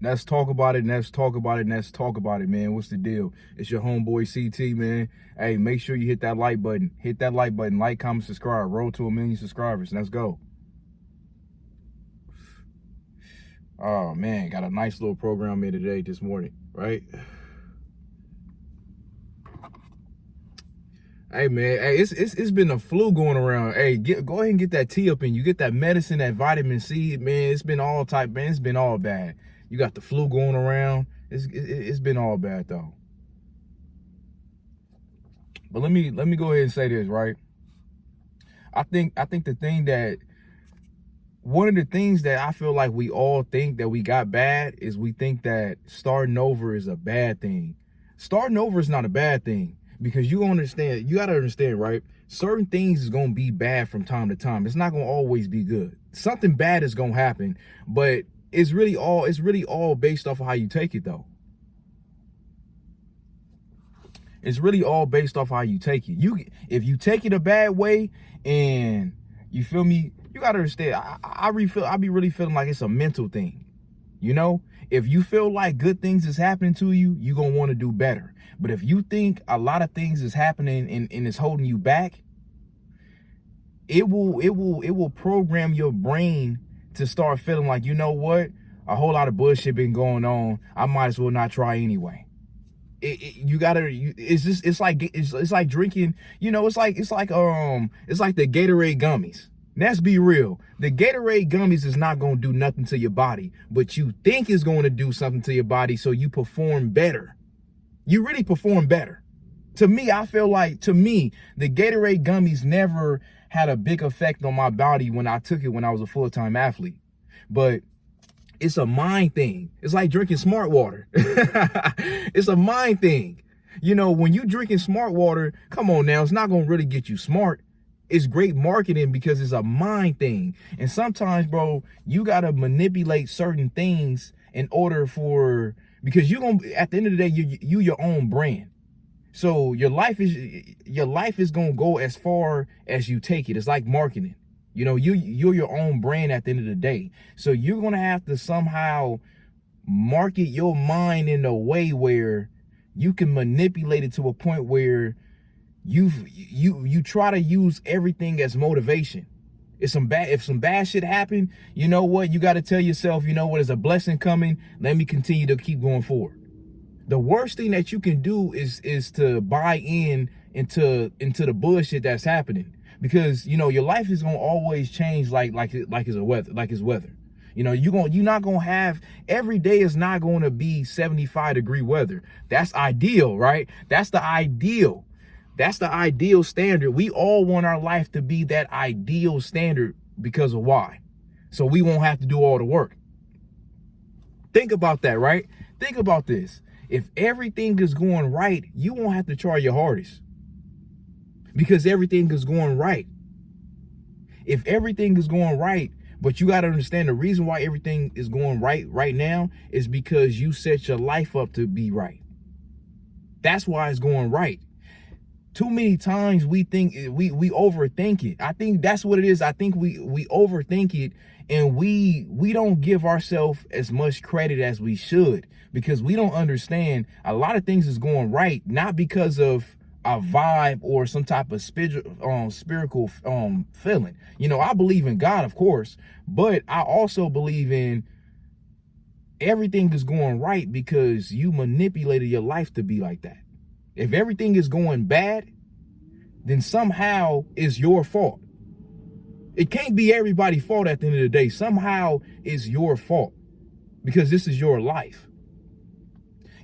Let's talk about it, and let's talk about it, and let's talk about it, man. What's the deal? It's your homeboy CT, man. Hey, make sure you hit that like button. Hit that like button. Like, comment, subscribe. Roll to 1 million subscribers. Let's go. Oh, man. Got a nice little program here today, this morning, right? Hey, man. Hey, it's been a flu going around. Hey, go ahead and get that tea up in you. Get that medicine, that vitamin C, man. It's been all type, man. It's been all bad. You got the flu going around. It's been all bad though. But let me go ahead and say this, right? I think one of the things that I feel like we all think that we got bad is we think that starting over is a bad thing. Starting over is not a bad thing, because you gotta understand, right? Certain things is gonna be bad from time to time. It's not gonna always be good. Something bad is gonna happen, but it's really all based off of how you take it, though. It's really all based off how you take it. If you take it a bad way, and you feel me, you gotta understand. I be really feeling like it's a mental thing. You know, if you feel like good things is happening to you, you're gonna want to do better. But if you think a lot of things is happening and it's holding you back, it will program your brain to start feeling like, you know what, a whole lot of bullshit been going on. I might as well not try anyway. It's like drinking, you know, it's like the Gatorade gummies. Let's be real. The Gatorade gummies is not going to do nothing to your body, but you think it's going to do something to your body, so you perform better. You really perform better. To me, I feel like, the Gatorade gummies never had a big effect on my body when I took it when I was a full-time athlete. But it's a mind thing. It's like drinking smart water. It's a mind thing. You know, when you drinking smart water, come on now, it's not going to really get you smart. It's great marketing because it's a mind thing. And sometimes, bro, you got to manipulate certain things in order because at the end of the day, you your own brand. So your life is going to go as far as you take it. It's like marketing. You know, you're your own brand at the end of the day. So you're going to have to somehow market your mind in a way where you can manipulate it to a point where you try to use everything as motivation. If some bad shit happen, you know what? You got to tell yourself, you know what, there's a blessing coming. Let me continue to keep going forward. The worst thing that you can do is to buy into the bullshit that's happening, because you know your life is gonna always change like it's weather. You know, you're not gonna have, every day is not gonna be 75-degree weather. That's ideal, right? That's the ideal standard. We all want our life to be that ideal standard, because of why? So we won't have to do all the work. Think about that, right? Think about this. If everything is going right, you won't have to try your hardest, because everything is going right. If everything is going right, but you got to understand the reason why everything is going right now is because you set your life up to be right. That's why it's going right. Too many times we think we overthink it. I think that's what it is. I think we overthink it, and we don't give ourselves as much credit as we should, because we don't understand a lot of things is going right, not because of a vibe or some type of spiritual feeling. You know, I believe in God, of course, but I also believe in everything is going right because you manipulated your life to be like that. If everything is going bad, then somehow it's your fault. It can't be everybody's fault at the end of the day. Somehow it's your fault, because this is your life.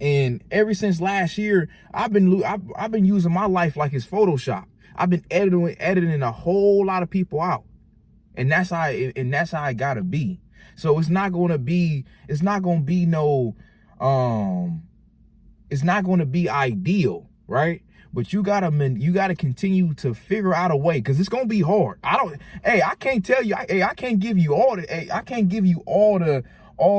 And ever since last year, I've been using my life like it's Photoshop. I've been editing a whole lot of people out, and that's how it gotta be. So it's not gonna be ideal, right? But you gotta continue to figure out a way, because it's gonna be hard. I can't tell you, I can't give you all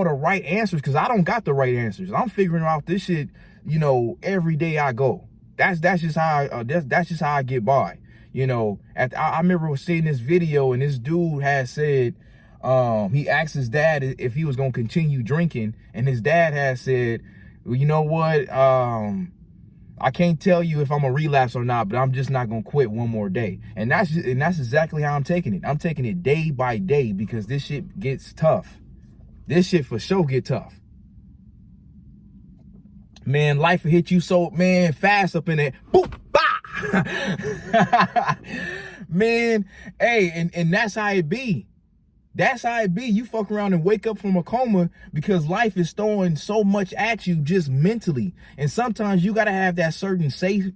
the right answers, because I don't got the right answers. I'm figuring out this shit, you know, every day I go. That's just how I get by. You know, I remember seeing this video, and this dude had said, he asked his dad if he was going to continue drinking, and his dad had said, well, you know what, I can't tell you if I'm gonna relapse or not, but I'm just not gonna quit one more day. And that's exactly how I'm taking it. I'm taking it day by day, because this shit gets tough. This shit for sure get tough. Man, life will hit you so, man, fast up in there. Boop, bah! Man, hey, and that's how it be. That's how it be. You fuck around and wake up from a coma because life is throwing so much at you just mentally. And sometimes you gotta have that certain safe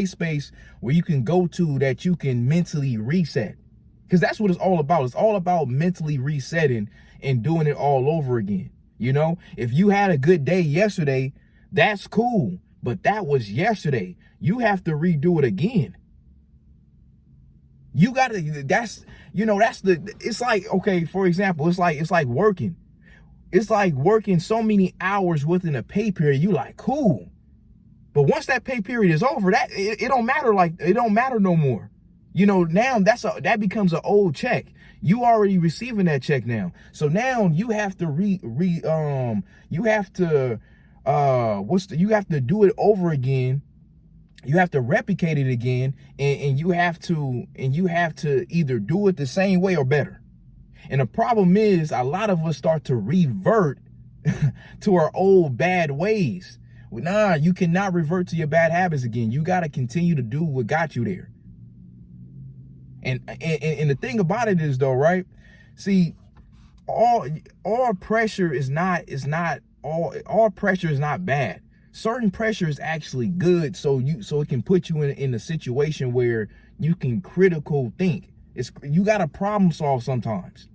space where you can go to, that you can mentally reset. Because that's what it's all about. It's all about mentally resetting and doing it all over again. You know, if you had a good day yesterday, that's cool. But that was yesterday. You have to redo it again. You gotta, it's like, okay, for example, it's like working. It's like working so many hours within a pay period. You like, cool. But once that pay period is over, that it don't matter, it don't matter no more. You know, now that becomes an old check. You already receiving that check now. So now you have to you have to do it over again. You have to replicate it again, and you have to either do it the same way or better. And the problem is, a lot of us start to revert to our old bad ways. Nah, you cannot revert to your bad habits again. You got to continue to do what got you there. And the thing about it is, though, right? See, all pressure is not bad. Certain pressure is actually good, so it can put you in a situation where you can critical think. You got to problem solve sometimes.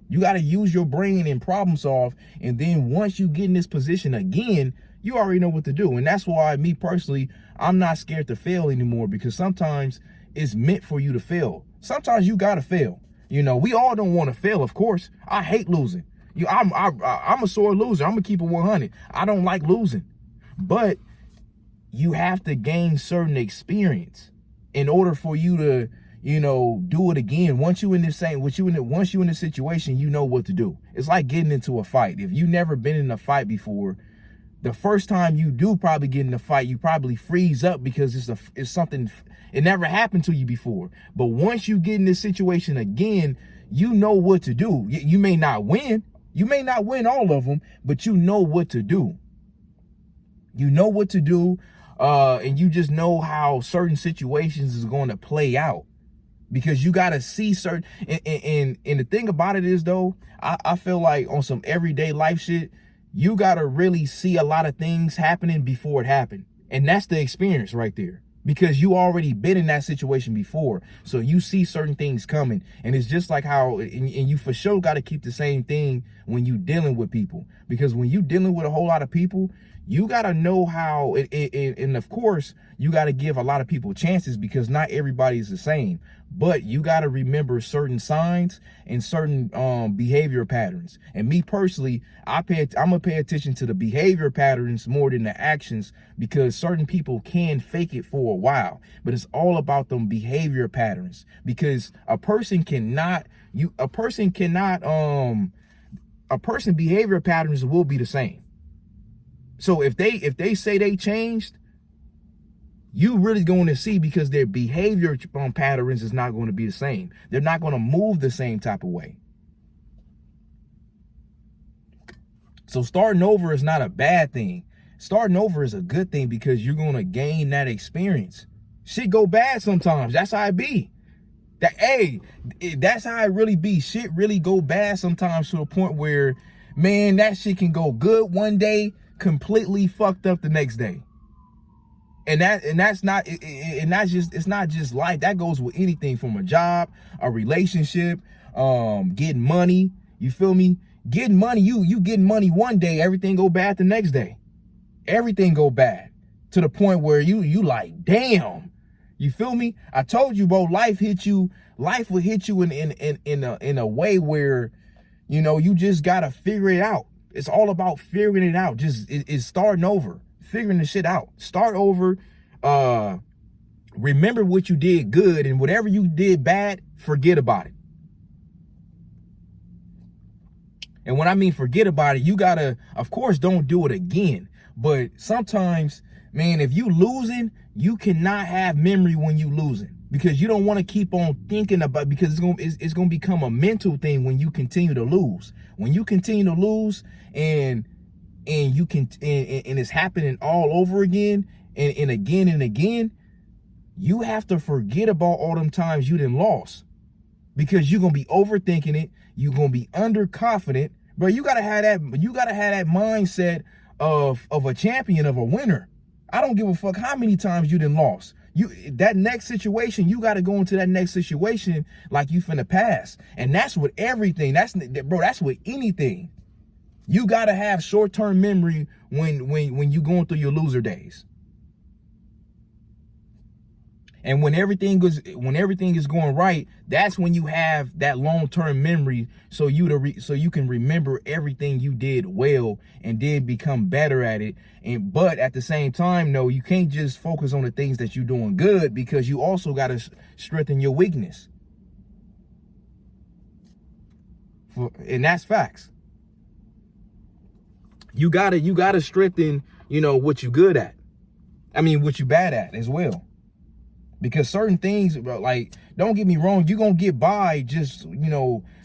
You got to use your brain and problem solve, and then once you get in this position again, you already know what to do. And that's why, me personally, I'm not scared to fail anymore, because sometimes it's meant for you to fail. Sometimes you got to fail. You know, we all don't want to fail, of course. I hate losing. I'm a sore loser. I'm gonna keep it 100. I don't like losing. But you have to gain certain experience in order for you to, do it again. Once you in this situation, you know what to do. It's like getting into a fight. If you've never been in a fight before, the first time you do probably get in a fight, you probably freeze up because it's something, it never happened to you before. But once you get in this situation again, you know what to do. You may not win. You may not win all of them, but you know what to do. You know what to do, and you just know how certain situations is going to play out, because you got to see certain, and the thing about it is, though, I feel like on some everyday life shit, you got to really see a lot of things happening before it happened. And that's the experience right there, because you already been in that situation before. So you see certain things coming, and it's just like how, and you for sure got to keep the same thing when you dealing with people, because when you dealing with a whole lot of people, you got to know how, and of course, you got to give a lot of people chances, because not everybody is the same. But you got to remember certain signs and certain behavior patterns. And me personally, I'm going to pay attention to the behavior patterns more than the actions, because certain people can fake it for a while. But it's all about them behavior patterns, because a person behavior patterns will be the same. So if they say they changed, you really going to see, because their behavior patterns is not going to be the same. They're not going to move the same type of way. So starting over is not a bad thing. Starting over is a good thing, because you're going to gain that experience. Shit go bad sometimes. That's how it be. That's how it really be. Shit really go bad sometimes, to a point where, man, that shit can go good one day, completely fucked up the next day. It's not just life. That goes with anything, from a job, a relationship, getting money. You feel me? Getting money, you getting money one day, everything go bad the next day. Everything go bad, to the point where you like, damn. You feel me? I told you, bro, life will hit you in a way where, you just gotta figure it out. It's all about figuring it out. It's starting over, figuring the shit out. Start over. Remember what you did good, and whatever you did bad, forget about it. And when I mean forget about it, you gotta, of course, don't do it again. But sometimes, man, if you losing, you cannot have memory when you losing, because you don't want to keep on thinking about, because it's gonna become a mental thing when you continue to lose. When you continue to lose and you can and it's happening all over again and again, you have to forget about all them times you done lost, because you're gonna be overthinking it. You're gonna be underconfident, bro. You gotta have that mindset of a champion, of a winner. I don't give a fuck how many times you done lost. That next situation, you got to go into that next situation like you finna pass. And that's with everything. That's with anything. You got to have short-term memory when you going through your loser days. And when everything is going right, that's when you have that long-term memory, so you can remember everything you did well and then become better at it. But at the same time, no, you can't just focus on the things that you're doing good, because you also got to strengthen your weakness. And that's facts. You gotta strengthen, what you good at. I mean, what you bad at as well. Because certain things, like, don't get me wrong, you're going to get by just,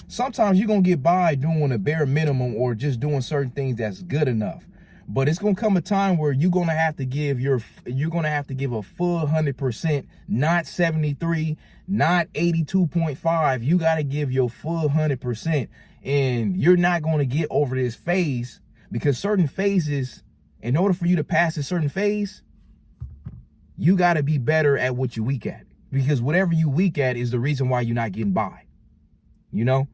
sometimes you're going to get by doing a bare minimum or just doing certain things that's good enough. But it's going to come a time where you're going to have to give a full 100%, not 73, not 82.5. You got to give your full 100%. And you're not going to get over this phase, because certain phases, in order for you to pass a certain phase, you got to be better at what you're weak at, because whatever you weak at is the reason why you're not getting by, and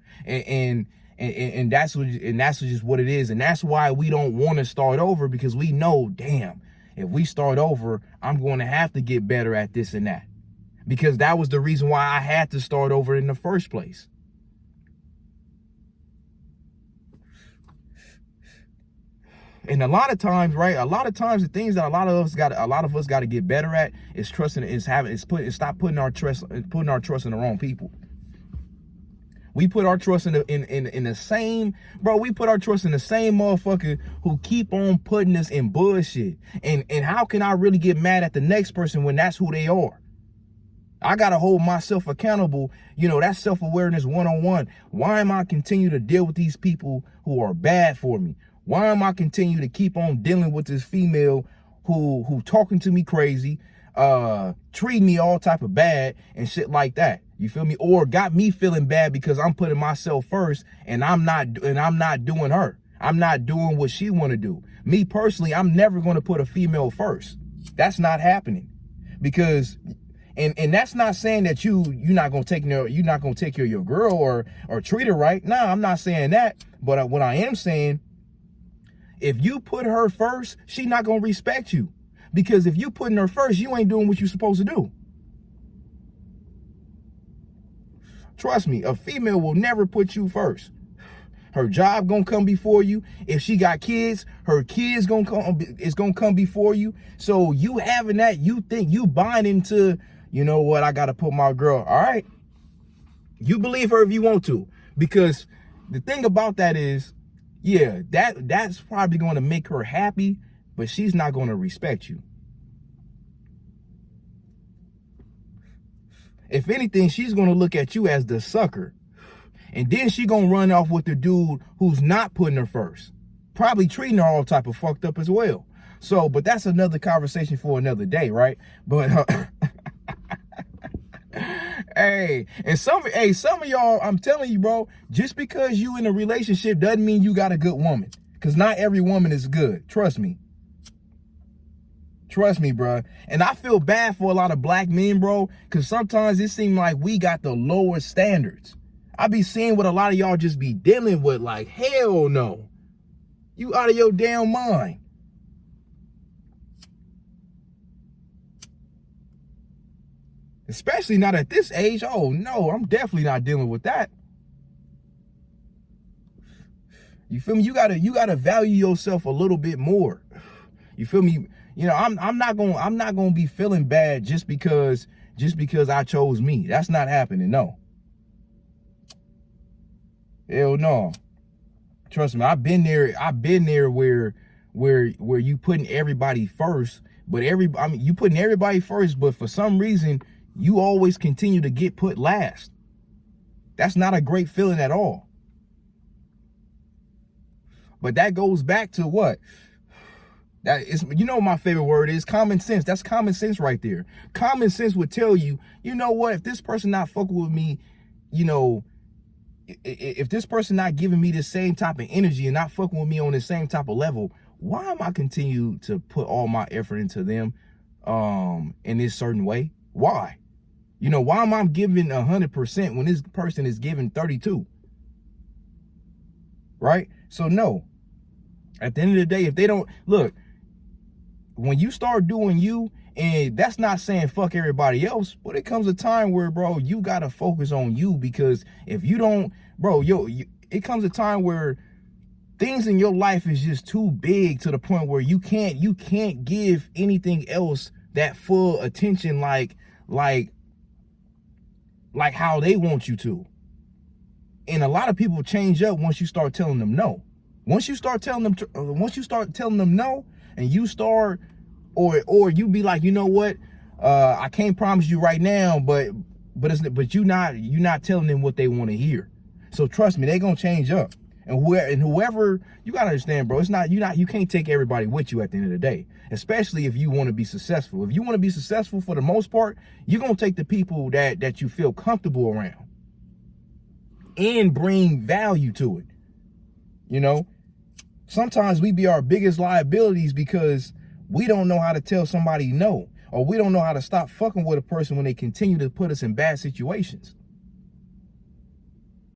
that's just what it is. And that's why we don't want to start over, because we know, damn, if we start over, I'm going to have to get better at this and that, because that was the reason why I had to start over in the first place. And a lot of times, the things that a lot of us got to get better at is trusting, stop putting our trust in the wrong people. We put our trust in the same, bro. We put our trust in the same motherfucker who keep on putting us in bullshit. And how can I really get mad at the next person when that's who they are? I gotta hold myself accountable. That's self-awareness 101. Why am I continue to deal with these people who are bad for me? Why am I continue to keep on dealing with this female who talking to me crazy, treating me all type of bad and shit like that? You feel me? Or got me feeling bad because I'm putting myself first and I'm not doing her. I'm not doing what she want to do. Me personally, I'm never going to put a female first. That's not happening. Because and that's not saying that you're not going to take care of your girl or treat her right. Nah, I'm not saying that. But what I am saying, if you put her first, she not going to respect you. Because if you putting her first, you ain't doing what you're supposed to do. Trust me, a female will never put you first. Her job going to come before you. If she got kids, her kids going to come before you. So you having that, you think you buying into, I got to put my girl. All right. You believe her if you want to. Because the thing about that is, yeah, that's probably going to make her happy, but she's not going to respect you. If anything, she's going to look at you as the sucker. And then she going to run off with the dude who's not putting her first. Probably treating her all type of fucked up as well. So, but that's another conversation for another day, right? But Hey, some of y'all, I'm telling you, bro, just because you in a relationship doesn't mean you got a good woman. Because not every woman is good. Trust me. Trust me, bro. And I feel bad for a lot of black men, bro, because sometimes it seems like we got the lowest standards. I be seeing what a lot of y'all just be dealing with, like, hell no. You out of your damn mind. Especially not at this age. Oh, no, I'm definitely not dealing with that. You feel me? You gotta value yourself a little bit more. You feel me? I'm not gonna be feeling bad just because I chose me. That's not happening, no. Hell no. Trust me, I've been there where you putting everybody first, but you putting everybody first, but for some reason you always continue to get put last. That's not a great feeling at all. But that goes back to what? That is, you know, my favorite word is common sense. That's common sense right there. Common sense would tell you, you know what, if this person not fucking with me, you know, if this person not giving me the same type of energy and not fucking with me on the same type of level, why am I continue to put all my effort into them in this certain way? Why? You know, why am I giving 100% when this person is giving 32? Right? So no. At the end of the day, if they don't look, when you start doing you, and that's not saying fuck everybody else, but it comes a time where, bro, you gotta focus on you, because if you don't, bro, it comes a time where things in your life is just too big to the point where you can't give anything else that full attention like how they want you to. And a lot of people change up once you start telling them no. Once you start telling them no, and you start, or you be like, you know what, I can't promise you right now, but you're not telling them what they want to hear. So trust me, they're gonna change up. And whoever, you gotta understand, bro, you can't take everybody with you at the end of the day, especially if you want to be successful. If you want to be successful, for the most part, you're gonna take the people that you feel comfortable around and bring value to it. You know, sometimes we be our biggest liabilities because we don't know how to tell somebody no, or we don't know how to stop fucking with a person when they continue to put us in bad situations.